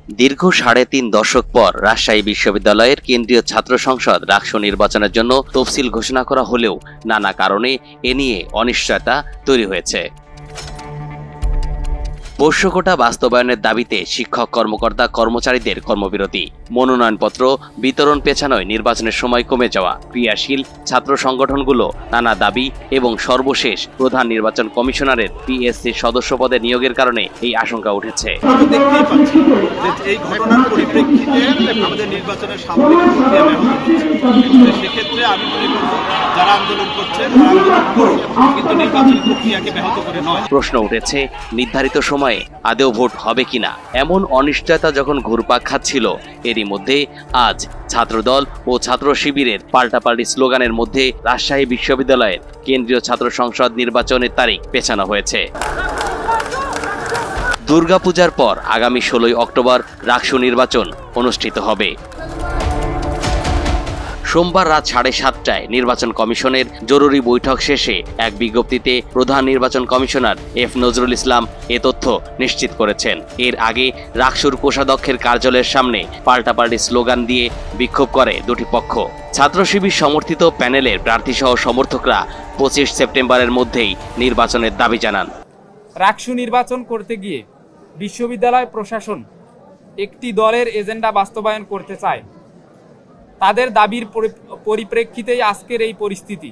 দীর্ঘ ৩.৫ দশক পর রাজশাহী বিশ্ববিদ্যালয়ের কেন্দ্রীয় ছাত্র সংসদ রাকসু নির্বাচনের জন্য তফসিল ঘোষণা করা হলেও নানা কারণে এ নিয়ে অনিশ্চয়তা তৈরি হয়েছে। পোষ্যকোটা বাস্তবায়নের দাবিতে শিক্ষক কর্মকর্তা কর্মচারীদের কর্মবিরতি, মনোনয়নপত্র বিতরণ পেছানোয় নির্বাচনের সময় কমে যাওয়া, ক্রিয়াশীল ছাত্র সংগঠনগুলো নানা দাবি এবং সর্বশেষ প্রধান নির্বাচন কমিশনারের পিএসসি সদস্য পদে নিয়োগের কারণে এই আশঙ্কা উঠেছে। এই ঘটনার পরিপ্রেক্ষিতে আমাদের নির্বাচনের সামনে প্রক্রিয়া ব্যাহত হচ্ছে। সেক্ষেত্রে আমি মনে করব যারা আন্দোলন করছে তারা আন্দোলন করুন, কিন্তু নির্বাচন প্রক্রিয়াকে ব্যাহত করে নয়। প্রশ্ন উঠেছে নির্ধারিত সময়ে আদৌ ভোট হবে কিনা। এমন অনিশ্চয়তা যখন ঘুরপাক খাচ্ছিল, এরই মধ্যে আজ ছাত্রদল ও ছাত্র শিবিরের পাল্টাপাল্টি স্লোগানের মধ্যে রাজশাহী বিশ্ববিদ্যালয়ের কেন্দ্রীয় ছাত্র সংসদ নির্বাচনের তারিখ পেছানো হয়েছে। দুর্গাপূজার পর আগামী ১৬ অক্টোবর রাকসু নির্বাচন অনুষ্ঠিত হবে। সোমবার রাত ৭:৩০টায় নির্বাচন কমিশনের জরুরি বৈঠক শেষে এক বিজ্ঞপ্তিতে প্রধান নির্বাচন কমিশনার এফ নজরুল ইসলাম এ তথ্য নিশ্চিত করেছেন। এর আগে রাকসুর কোষাধ্যক্ষের কার্যালয়ের সামনে পাল্টাপাল্টি স্লোগান দিয়ে বিক্ষোভ করে দুটি পক্ষ। ছাত্র শিবির সমর্থিত প্যানেলের প্রার্থীসহ সমর্থকরা ২৫ সেপ্টেম্বরের মধ্যেই নির্বাচনের দাবি জানান। রাকসু নির্বাচন করতে গিয়ে বিশ্ববিদ্যালয় প্রশাসন একটি দলের এজেন্ডা বাস্তবায়ন করতে চায়। তাদের দাবির পরিপ্রেক্ষিতেই আজকের এই পরিস্থিতি।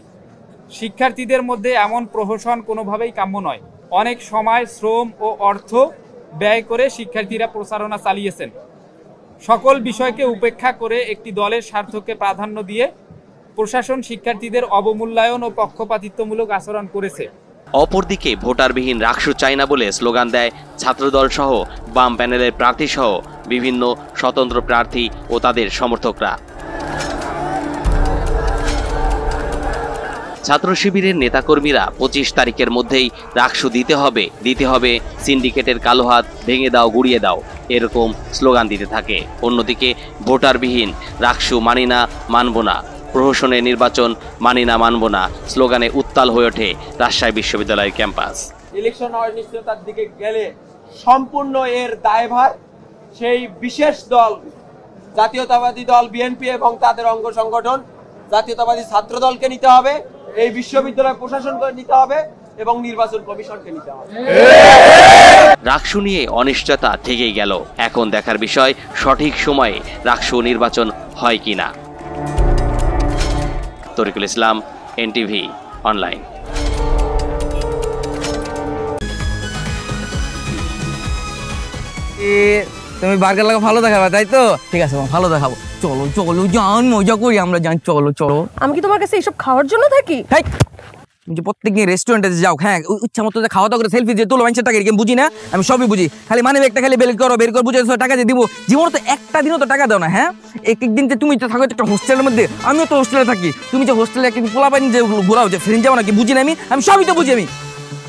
শিক্ষার্থীদের মধ্যে এমন প্রহসন কোনোভাবেই কাম্য নয়। অনেক সময়, শ্রম ও অর্থ ব্যয় করে শিক্ষার্থীরা প্রচারণা চালিয়েছেন। সকল বিষয়কে উপেক্ষা করে একটি দলের স্বার্থকে প্রাধান্য দিয়ে প্রশাসন শিক্ষার্থীদের অবমূল্যায়ন ও পক্ষপাতিত্বমূলক আচরণ করেছে। অপরদিকে ভোটারবিহীন রাকসু চায় না বলে স্লোগান দেয় ছাত্রদল সহ বাম প্যানেলের প্রার্থী সহ বিভিন্ন স্বতন্ত্র প্রার্থী ও তাদের সমর্থকরা। ছাত্র শিবিরের নেতাকর্মীরা ২৫ তারিখের মধ্যেই রাকসু দিতে হবে, সিন্ডিকেটের কালো হাত ভেঙে দাও, গুড়িয়ে দাও, এরকম স্লোগান দিতে থাকে। অন্যদিকে ভোটারবিহীন রাকসু মানি না, মানব না, প্রহসনের নির্বাচন মানি না, মানব না স্লোগানে উত্তাল হয়ে ওঠে রাজশাহী বিশ্ববিদ্যালয়ের ক্যাম্পাস। ইলেকশন অনিশ্চয়তার দিকে গেলে সম্পূর্ণ এর দায়ভার সেই বিশেষ দল, জাতীয়তাবাদী দল বিএনপি এবং তাদের অঙ্গ সংগঠন জাতীয়তাবাদী ছাত্র দলকে নিতে হবে, এই বিশ্ববিদ্যালয় প্রশাসনকে নিতে হবে এবং নির্বাচন কমিশনকে নিতে হবে। রাকসু নিয়ে অনিশ্চয়তা থেকেই গেল। এখন দেখার বিষয় সঠিক সময়ে রাকসু নির্বাচন হয় কিনা। তরিকুল ইসলাম, এনটিভি অনলাইন। তুমি বার্গার লাগা ভালো দেখাবে, তাই তো? ঠিক আছে, ভালো দেখাবো। চলো চলো জান, মজা করি আমরা, জান চলো চলো। আমি কি তোমার কাছে এইসব খাওয়ার জন্য থাকি? তুমি যে প্রত্যেকদিন রেস্টুরেন্টে যাও, হ্যাঁ ইচ্ছা মতো খাওয়া দাওয়া করে সেলফি দিয়ে তোলো, মানুষের টাকা এরকম বুঝি না, আমি সবই বুঝি। খালি মানে একটা খালি বের করো বুঝে টাকা দিয়ে দিব, জীবন তো একটা দিনও তো টাকা দাও না। হ্যাঁ, এক দিন তুমি তো থাকো একটা হোস্টেলের মধ্যে, আমিও তো হোস্টেলে থাকি। তুমি যে হোস্টেলে একটা পোলা পাইনি যে ঘোরাও, যে ফ্রেন্ড যাও নাকি, বুঝি না আমি সবই তো বুঝি।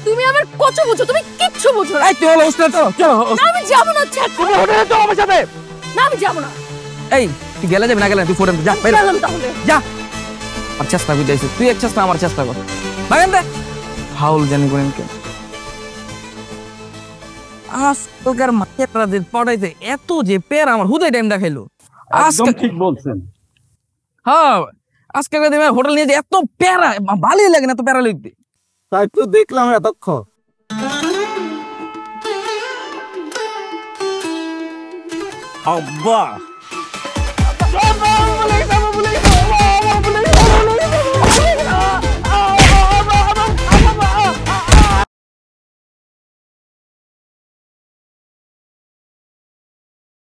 তুমি আমার কত বুঝো, তুমি কিচ্ছু বুঝো না। এই তুই হলো হোস্টেলে চলো চলো। আমি যাব না, তুমি হোটেলে চলো আমার সাথে। না আমি যাব না। এই তুই গেলে যাবি না গেলে তুই ফোন যা বাইরে তাহলে যা। আর চেষ্টা করতে আইছিস তুই, এক চেষ্টা আমার চেষ্টা কর। বাগান দে হাউল জানি করেন কে আজকালকার মাস্টারদের পড়াইতে এত যে পের আমার হুদাই টাইম দেখাইলো। একদম ঠিক বলছেন। হ্যাঁ, আজকালকার দিনে হোটেল নিয়ে যে এত প্যারা, ভালোই লাগে না এত প্যারা লিখতে। তাই তো দেখলাম এতক্ষণ। আব্বা